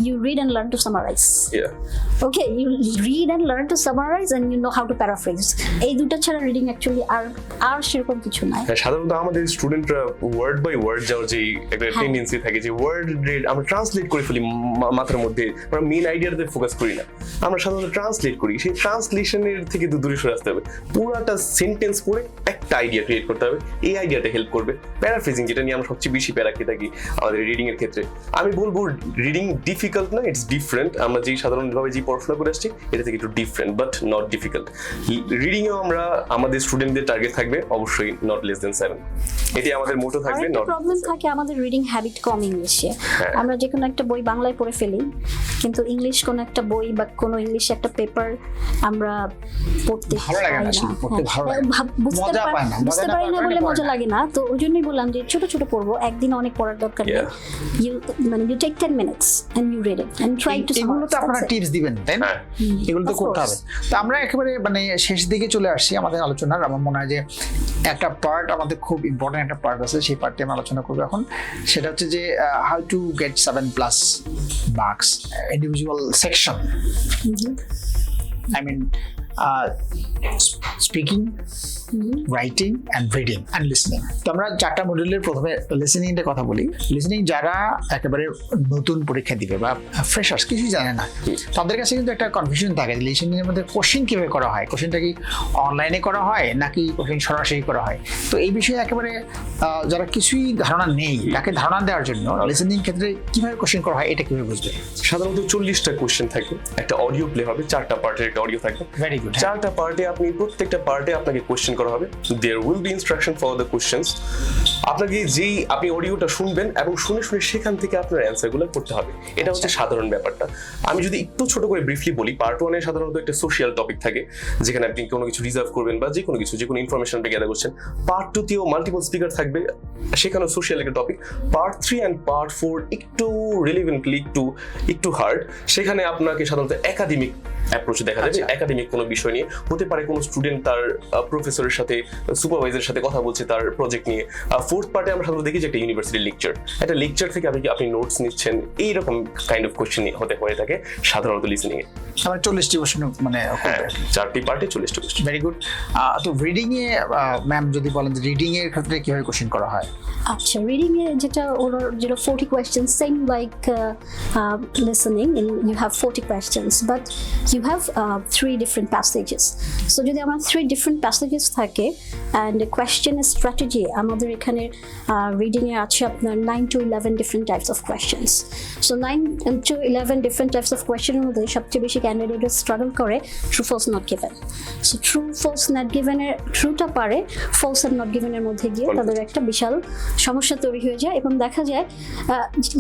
you read and learn to summarise. Okay, you read and learn to summarise and you know how to paraphrase. এই দুটো ছাড়া রিডিং অ্যাকচুয়ালি আর সেরকম কিছু নাই। সাধারণত আমাদের স্টুডেন্টরা ওয়ার্ড বাই ওয়ার্ড যাওয়ার যে একটা টেন্ডেন্সি থাকে, যে ওয়ার্ড আমরা ট্রান্সলেট করে ফেলি মাথার মধ্যে, আমরা মেইন আইডিয়াতে ফোকাস করি না, আমরা সাধারণত ট্রান্সলেট করি। সেই ট্রান্সলেশনের থেকে দূরে সরে আসতে হবে, পুরোটা সেন্টেন্স পড়ে একটা আইডিয়া ক্রিয়েট করতে হবে, এই আইডিয়াটা হেল্প করবে। প্যারাফ্রেজিং যেটা নিয়ে আমরা সবচেয়ে বেশি প্যারা খেয়ে থাকি আমাদের রিডিং এর ক্ষেত্রে, আমি বলবো রিডিং ডিফিকাল্ট না, ইটস ডিফারেন্ট। আমরা যেই সাধারণভাবে যে পড়াশোনা করে আসছি এটা থেকে একটু different but not difficult. Reading এও আমরা আমাদের স্টুডেন্টদের টার্গেট থাকবে অবশ্যই নট লেস দেন 7, এটি আমাদের মোটো থাকবে। নট প্রবলেম থাকে আমাদের রিডিং হ্যাবিট কম ইংলিশে, আমরা যে কোনো একটা বই বাংলায় পড়ে ফেলি, কিন্তু ইংলিশ কোনো একটা বই বা কোনো ইংলিশ একটা পেপার আমরা পড়তে ভালো লাগে না, পড়তে ভালো লাগে না, বুঝতে পারি না বলে মজা লাগে না। তো ওই জন্যই বললাম যে ছোট ছোট পড়বো, একদিন অনেক পড়ার দরকার নেই। You take 10 minutes and you read it and try to এগুলো তো আপনারা টিপস দিবেন তাই না, এগুলো তো করতে হবে। তো আমরা একেবারে মানে শেষ দিকে চলে আসছি আমাদের আলোচনার। আমার মনে হয় যে একটা পার্ট আমাদের খুব ইম্পর্টেন্ট একটা পার্ট আছে, সেই পার্টে আমি আলোচনা করবো এখন। সেটা হচ্ছে যে how to get 7+ marks individual section. I mean speaking, writing and reading and listening. তো আমরা 4টা মডিউলের প্রথমে লিসনিংয়ের কথা বলি। লিসনিং যারা একেবারে নতুন পরীক্ষা দিবে বা ফ্রেশার্স কিছুই জানে না, তাদের কাছে কিন্তু একটা কনফিউশন থাকে লিসনিংয়ের মধ্যে কোশ্চেন কীভাবে করা হয়, কোশ্চেনটা কি অনলাইনে করা হয় নাকি কোশ্চেন সরাসরি করা হয়। তো এই বিষয়ে একেবারে যারা কিছুই ধারণা নেই তাকে ধারণা দেওয়ার জন্য লিসনিং ক্ষেত্রে কীভাবে কোশ্চেন করা হয় এটা কীভাবে বুঝবে? সাধারণত 40টা কোশ্চেন থাকে, একটা অডিও প্লে হবে, 4টা পার্টের একটা অডিও থাকবে। Very good. 4টা পার্টে আপনি প্রত্যেকটা পার্টে আপনাকে কোশ্চেন করা হবে। There will be instruction for the questions. আপনাকে যেই আপনি অডিওটা শুনবেন এবং শুনে শুনে সেখান থেকে আপনার অ্যান্সারগুলো করতে হবে। এটা হচ্ছে সাধারণ ব্যাপারটা। আমি যদি একটু ছোট করে ব্রিফলি বলি, পার্ট 1-এ সাধারণত একটা সোশিয়াল টপিক থাকে যেখানে আপনি কোনো কিছু রিজার্ভ করবেন বা যে কোনো ইনফরমেশন আপনি গ্যাদার করছেন। পার্ট 2-তেও মাল্টিপল স্পিকার থাকবে, সেখানেও সোশিয়াল একটা টপিক। পার্ট 3 অ্যান্ড পার্ট 4 একটু রিলেভেন্টলি একটু হার্ড, সেখানে আপনাকে সাধারণত একাডেমিক অ্যাপ্রোচ দেখা যাবে। একাডেমিক কোনো বিষয় নিয়ে হতে পারে, কোনো স্টুডেন্ট তার প্রফেসরের সাথে সুপারভাইজারের সাথে কথা বলছে তার প্রজেক্ট নিয়ে। 4th পার্টে আমরা সাধারণত দেখি যে একটা ইউনিভার্সিটি লেকচার, একটা লেকচার থেকে আপনি নোটস নিচ্ছেন, এইরকম কাইন্ড অফ কোয়েশ্চেন হতে হয়ে থাকে সাধারণত লিসনিং এ। আমার 40টি কোশ্চেন মানে 4টি পার্টে 40টি কোশ্চেন। Very good. তো রিডিং এ ম্যাম যদি বলেন যে রিডিং এর ক্ষেত্রে কিভাবে কোশ্চেন করা হয়? আচ্ছা, রিডিং এ যেটা 40 questions, same like listening, and you have 40 questions, but you have 3 different passages. So যদি আমার 3 different passages থাকে and question strategy, আমাদের এখানে রিডিং এ আছে আপনার 9 to 11 different types of questions. So 9 to 11 different types of question এর মধ্যে সবচেয়ে বেশি ক্যান্ডিডেট স্ট্রাগল করে true false not given. So true false not given এর ট্রুটা পারে, ফলস আর নট গিভেন এর মধ্যে গিয়ে তাদের একটা বিশাল সমস্যা তৈরি হয়ে যায় এবং দেখা যায়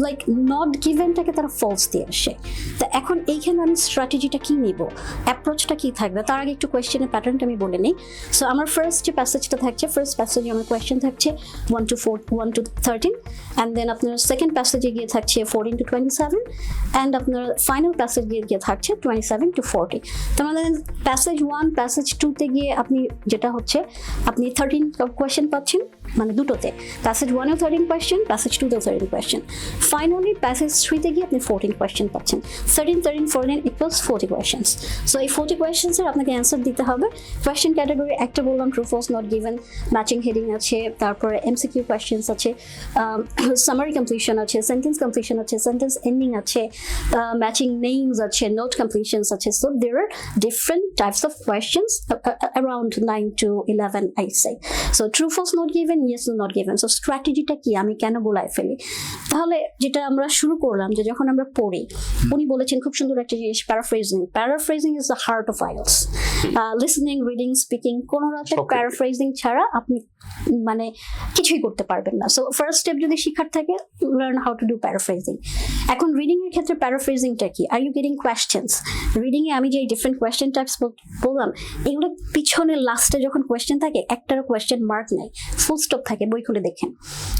লাইক নট গিভেনটাকে তারা ফলস দিয়ে আসে। তো এখন এইখানে আমি স্ট্র্যাটেজিটা কি নিব, অ্যাপ্রোচটা কি থাকবে, তার আগে একটু কোয়েশ্চেনের প্যাটার্নটা আমি বলে নিই। সো আমার ফার্স্ট যে প্যাসেজটা থাকছে, ফার্স্ট প্যাসেজে আমার কোয়েশ্চেন থাকছে 1 to 13, অ্যান্ড দেন আপনার সেকেন্ড প্যাসেজে গিয়ে থাকছে 14 to 27, অ্যান্ড আপনার ফাইনাল প্যাসেজ গিয়ে থাকছে 27 to 40। তো আমাদের প্যাসেজ 1, প্যাসেজ 2-তে গিয়ে আপনি যেটা হচ্ছে আপনি 13 কোয়েশ্চেন পাচ্ছেন, মানে দুটোতে, প্যাসেজ 1-এও 13 কোয়েশ্চেন, প্যাসেজ 2-তেও 13 কোয়েশ্চেন। ফাইনালি প্যাসেজ 3-তে গিয়ে আপনি 14 কোয়েশ্চেন পাচ্ছেন। 13 ইকুয়ালস 40 কোয়েশ্চেন্স। সো এই 40 কোয়েশ্চেন্সের আপনাকে অ্যান্সার দিতে হবে। কোয়েশ্চেন ক্যাটাগরি একটা বললাম true false not given, matching heading আছে, তারপরে এমসিকিউ কোয়েশ্চেন্স আছে, সামারি কমপ্লিশন আছে, সেন্টেন্স কমপ্লিশন আছে, সেন্টেন্স এন্ডিং আছে, ম্যাচিং নেমস আছে, নোট কমপ্লিশনস আছে। So there are different types of questions around 9 to 11 I say. So true false not given, yes no not given. So স্ট্র্যাটেজিটা কি, আমি কেন বলাই ফেলি? তাহলে যেটা আমরা শুরু করলাম যে যখন আমরা পড়ি, উনি বলেছেন খুব সুন্দর একটা জিনিস, paraphrasing is the heart of IELTS. Listening, reading, speaking, কোনো রাতে প্যারাফ্রেজিং ছাড়া আপনি মানে কিছুই করতে পারবেন না। সো ফার্স্ট স্টেপ যদি শিখার থাকে, learn how to do paraphrasing. এখন রিডিং এর ক্ষেত্রে প্যারাফ্রেজিংটা কি? Are you getting questions? Reading এ আমি যে ডিফারেন্ট কোয়েশ্চেন টাইপস বললাম, এগুলো পিছনে লাস্টে যখন কোয়েশ্চেন থাকে একটারও কোয়েশ্চেন মার্ক নাই, ফুল স্টপ থাকে। বই খুলে দেখেন,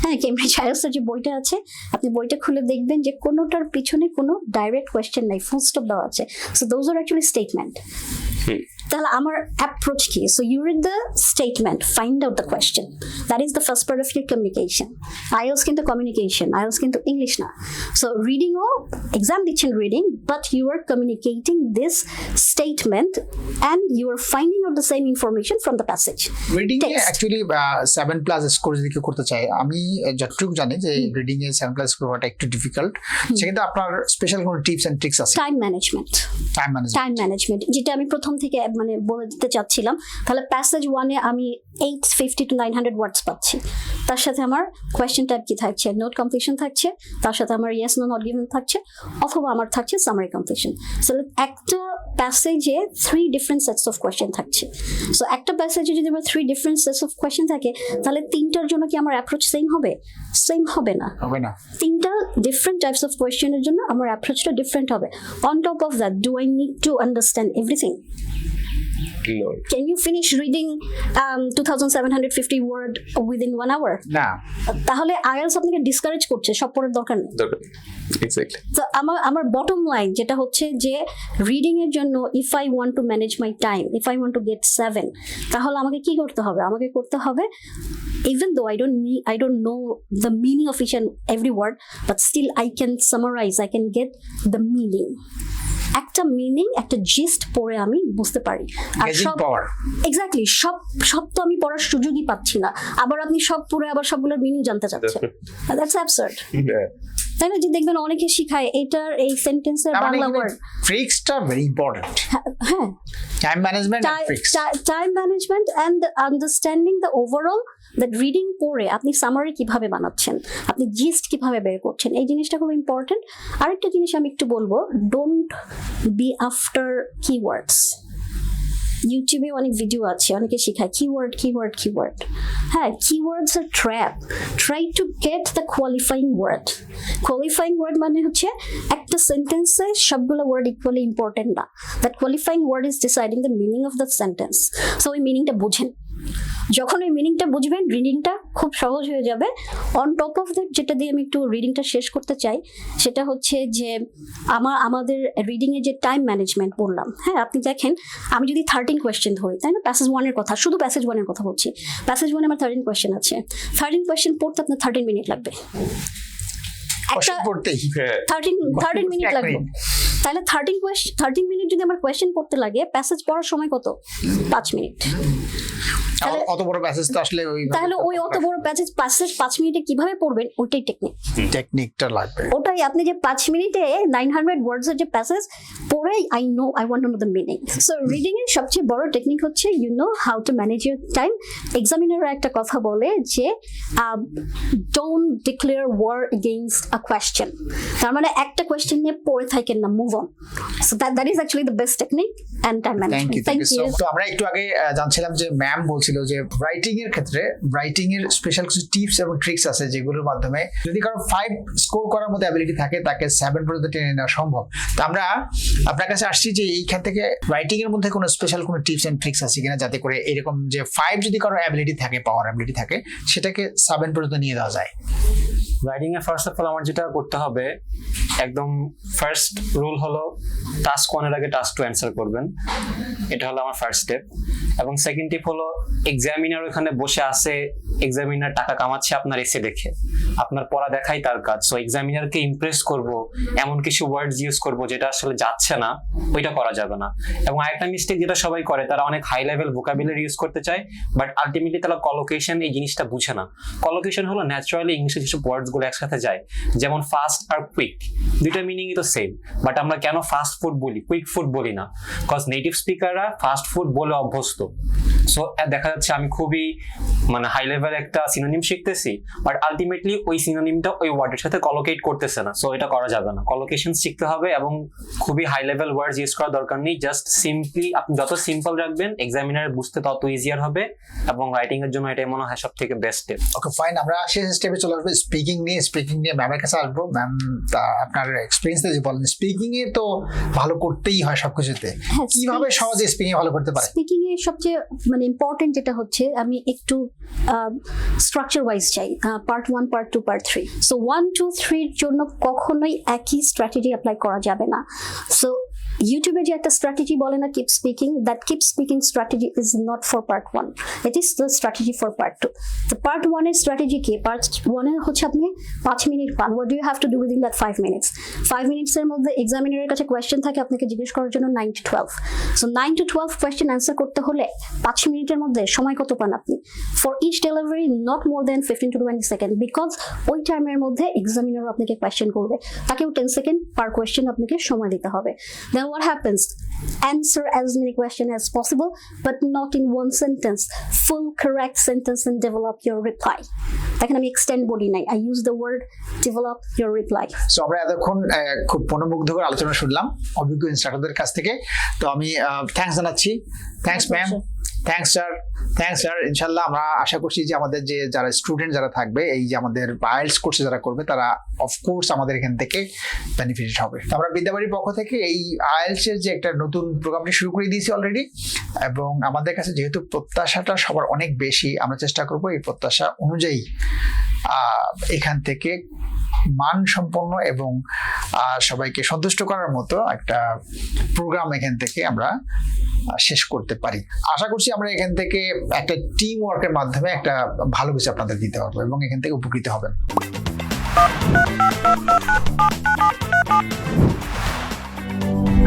হ্যাঁ, কেমব্রিজ আইএলটিএস যে বইটা আছে, আপনি বইটা খুলে দেখবেন যে কোনোটার পিছনে কোনো ডাইরেক্ট কোয়েশ্চেন নাই, ফুল স্টপ দেওয়া আছে। So those are actually statement. তাহলে আমার অ্যাপ্রোচ কি? So you read the statement, find out the question, that is the first part of your communication. IELTS কিন্তু কমিউনিকেশন, আইএলটিএস কিন্তু ইংলিশ না। সো রিডিংও এক্সাম দিচ্ছেন reading, but you are communicating this statement and you are finding out the same information from the passage. Reading এ actually 7+ score যদি কেউ করতে চায়, আমি যতটুকু জানি যে রিডিং এ 7+ স্কোর করাটা একটু ডিফিকাল্ট, সেক্ষেত্রে আপনার স্পেশাল কোনো টিপস এন্ড ট্রিক্স আছে? টাইম ম্যানেজমেন্ট যেটা আমি প্রথম থেকে মানে বলে দিতে চাচ্ছিলাম। তাহলে প্যাসেজ 1-এ আমি 850 to 900 ওয়ার্ডস পাচ্ছি, তার সাথে আমার কোয়েশ্চেন টাইপ কি থাকছে, নোট কমপ্লিশন থাকছে, তার সাথে আমার ইয়েস নো নট গিভেন থাকছে, অথবা আমার থাকছে সামারি কমপ্লিশন। সো একটা প্যাসেজে 3 ডিফারেন্ট সেটস অফ কোয়েশ্চেন থাকছে। সো একটা প্যাসেজে যদি আমার 3 ডিফারেন্ট সেটস অফ কোয়েশ্চেন থাকে, তাহলে 3টার জন্য কি আমার অ্যাপ্রোচ সেম হবে? সেম হবে না। 3টা ডিফারেন্ট টাইপস অফ কোয়েশ্চেনের জন্য আমার অ্যাপ্রোচটা ডিফারেন্ট হবে। On top of that, do I need to understand everything? No. Can you finish reading 2750 word within 1 hour? না। তাহলে আইএলটিএস আপনাকে ডিসকারেজ করছে, সব পড়ার দরকার নেই। এক্স্যাক্টলি। তো আমার বটম লাইন যেটা হচ্ছে যে রিডিং এর জন্য if I want to manage my time, if I want two get 7, তাহলে আমাকে কি করতে হবে? আমাকে করতে হবে, even though I don't know the meaning of each and every word, but still I can summarize, I can get the meaning. একটা meaning, একটা জিস্ট পড়ে আমি বুঝতে পারি। আর Gauging সব power. এক্স্যাক্টলি সব তো আমি পড়ার সুযোগই পাচ্ছি না, আবার আপনি সব পড়ে আবার সবগুলোর মিনিং জানতে চাচ্ছেন, দ্যাটস অ্যাবসার্ড। তাই না? যে দেখবেন অনেকে শিখায় এটার এই সেন্টেন্সের বাংলা ওয়ার্ড, ট্রিক্সটা ভেরি ইম্পর্টেন্ট। হ্যাঁ, time management and tricks. Time management and understanding the overall that reading পড়ে আপনি সামারি কিভাবে বানাচ্ছেন, আপনি জিস্ট কিভাবে বের করছেন, এই জিনিসটা খুব ইম্পর্টেন্ট। আরেকটা জিনিস আমি একটু বলবো, ডোন্ট বি আফটার কিওয়ার্ডস। ইউটিউবে অনেক ভিডিও আছে, অনেকে শেখায় কিওয়ার্ড। হ্যাঁ, কিওয়ার্ডস আর trap. Try to get the qualifying word মানে হচ্ছে একটা সেন্টেন্সে সবগুলো ওয়ার্ড ইকুয়ালি ইম্পর্টেন্ট না, that qualifying word is deciding the meaning of the sentence. So ওই মিনিংটা বুঝেন, যখন ওই মিনিংটা বুঝবেন রিডিংটা খুব সহজ হয়ে যাবে। অন টপ অফ দ্যাট, যেটা দিয়ে আমি একটু রিডিংটা শেষ করতে চাই, সেটা হচ্ছে যে আমাদের রিডিং এর যে টাইম ম্যানেজমেন্ট বললাম। হ্যাঁ, আপনি দেখেন আমি যদি 13 কোয়েশ্চেন ধরি, তাই না, প্যাসেজ 1 এর কথা, শুধু প্যাসেজ 1 এর কথা বলছি। প্যাসেজ 1 আমার 13 কোয়েশ্চেন আছে, 13 কোয়েশ্চেন পড়তে আপনার 13 মিনিট লাগবে। একটা পড়তেই 13 মিনিট লাগবে, তাহলে 13 মিনিট যদি আমার কোয়েশ্চেন পড়তে লাগে, প্যাসেজ পড়ার সময় কত? 5 মিনিট। অত বড় প্যাসেজ তো আসলে তাহলে ওই অত বড় প্যাসেজ 5 মিনিটে কিভাবে পড়বেন, ওইটাই টেকনিকটা লাগবে। ওটাই আপনি যে 5 মিনিটে 900 ওয়ার্ডস এর যে প্যাসেজ পড়ে I want to know the meaning. So reading এর সবচেয়ে বড় টেকনিক হচ্ছে you know how to manage your time. এক্সামিনাররা একটা কথা বলে যে don't declare war against a question, তার মানে একটা কোয়েশ্চেন নিয়ে পড়ে থাকেন না, move on. So that is actually the best technique and time management. Thank you. তো আমরা একটু আগে জানছিলাম যে ম্যাম বলছিল যে রাইটিং এর ক্ষেত্রে রাইটিং এর স্পেশাল কিছু টিপস এবং ট্রিক্স আছে, যেগুলোর মাধ্যমে যদি কারো 5 স্কোর করার মতো অ্যাবিলিটি থাকে, তাকে 7 পর্যন্ত টেনে নেওয়া সম্ভব। তো আমরা আপনার কাছে আসছি যে এইখান থেকে রাইটিং এর মধ্যে কোনো স্পেশাল কোনো টিপস এন্ড ট্রিক্স আছে কিনা, যাতে করে এরকম যে 5 যদি কারো অ্যাবিলিটি থাকে, পাওয়ার অ্যাবিলিটি থাকে, সেটাকে 7 পর্যন্ত নিয়ে দেওয়া যায়। Writing A first of all আমার যেটা করতে হবে, একদম ফার্স্ট রুল হলো টাস্ক 1 এর আগে টাস্ক 2 অ্যান্সার করবেন। এটা হলো আমার ফার্স্ট স্টেপ। এবং সেকেন্ড টিপ হলো, এক্সামিনার ওখানে বসে আছে, এক্সামিনার টাকা কামাচ্ছে আপনার এসে দেখে, আপনার পড়া দেখাই তার কাজ। সো এক্সামিনারকে ইমপ্রেস করব, এমন কিছু ওয়ার্ডস ইউজ করব যেটা আসলে যাচ্ছে না, ওইটা করা যাবে না। এবং আরেকটা মিস্টেক যেটা সবাই করে, তারা অনেক হাই লেভেল ভোকাবুলারি ইউজ করতে চায়, বাট আলটিমেটলি তারা কলোকেশন এই জিনিসটা বুঝে না। কলোকেশন হলো ন্যাচারালি ইংলিশে যেসব ওয়ার্ডস গুলো একসাথে যায়, যেমন ফাস্ট আর কুইক, দুইটা মিনিংই তো সেম, বাট আমরা কেন ফাস্ট ফুড বলি, কুইক ফুড বলি না? বিকজ নেটিভ স্পিকাররা ফাস্ট ফুড বলে অভ্যস্ত। সো দেখা যাচ্ছে আমি খুবই হাই লেভেল একটা সিনোনিম শিখতেছি, বাট আলটিমেটলি ওই সিনোনিমটা ওই ওয়ার্ডের সাথে কলোকেট করতেছে না। সো এটা করা যাবে না, কলোকেশন শিখতে হবে। এবং খুবই হাই লেভেল ওয়ার্ডস ইউজ করার দরকার নেই, জাস্ট সিম্পলি আপনি যত সিম্পল রাখবেন এক্সামিনার বুঝতে তত ইজিয়ার হবে। এবং রাইটিং এর জন্য এটাই মনে হয় সব থেকে বেস্ট স্টেপ। ওকে ফাইন, আমরা শেষ স্টেপে চলে আসবো স্পিকিং নিয়ে ম্যামের কাছে আসবো। ম্যাম, আপনার এক্সপিরিয়েন্স যে বলেন, স্পিকিং এ তো ভালো করতেই হয় সবকিছুতে, কিভাবে সহজে স্পিকিং ভালো করতে পারে? স্পিকিং এর সবচেয়ে ইম্পর্টেন্ট যেটা হচ্ছে, আমি একটু স্ট্রাকচার ওয়াইজ চাই, পার্ট 1, পার্ট 2, পার্ট 3। সো 1, 2, 3 এর জন্য কখনোই একই স্ট্র্যাটেজি অ্যাপ্লাই করা যাবে না। সো ইউটিউবে যে একটা স্ট্র্যাটেজি বলে না, keep speaking, that keep speaking strategy is not for part 1, it is the strategy for part 2। তো পার্ট 1 এর স্ট্র্যাটেজি কি? পার্ট 1 এ হচ্ছে আপনি 5 মিনিট পান, what do you have to do within that 5 minutes. 5 মিনিটসের মধ্যে এক্সামিনারের কাছে কোয়েশ্চেন থাকে আপনাকে জিজ্ঞেস করার জন্য 9 to 12। So 9 to 12 question answer করতে হলে 5 মিনিটের মধ্যে সময় কত পান আপনি? For each delivery not more than 15 to 20 second, because ওই টাইমের মধ্যে এক্সামিনার আপনাকে কোয়েশ্চেন করবে, তাকেও 10 সেকেন্ড পার কোয়েশ্চেন আপনাকে সময় দিতে হবে। Then what happens? Answer as many questions as possible, but not in one sentence. Full correct sentence and develop your reply. দেখেন আমি এক্সটেন্ড বলি নাই, I use the word develop your reply. So আমরা এতক্ষণ খুব মনোমুগ্ধকর আলোচনা শুনলাম অভিজ্ঞ ইনস্ট্রাক্টরদের কাছ থেকে। তো আমি থ্যাঙ্কস জানাচ্ছি। Thanks ma'am, thanks sir. ইনশাল্লাহ আমরা আশা করছি যে আমাদের যে যারা স্টুডেন্ট যারা থাকবে, এই যে আমাদের আইএলটিএস কোর্সে যারা করবে, তারা অফকোর্স আমাদের এখান থেকে বেনিফিট হবে। আমরা বিদ্যাবাড়ির পক্ষ থেকে এই আইএলটিএস এর যে একটা নতুন প্রোগ্রামটি শুরু করে দিয়েছি অলরেডি, এবং আমাদের কাছে যেহেতু প্রত্যাশাটা সবার অনেক বেশি, আমরা চেষ্টা করব এই প্রত্যাশা অনুযায়ী এখান থেকে মানসম্পন্ন এবং সবাইকে সন্তুষ্ট করার মতো একটা প্রোগ্রাম এখান থেকে আমরা শেষ করতে পারি। আশা করছি আমরা এখান থেকে একটা টিম ওয়ার্কের মাধ্যমে একটা ভালো কিছু আপনাদের দিতে পারবো এবং এখান থেকে উপকৃত হবেন।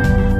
you.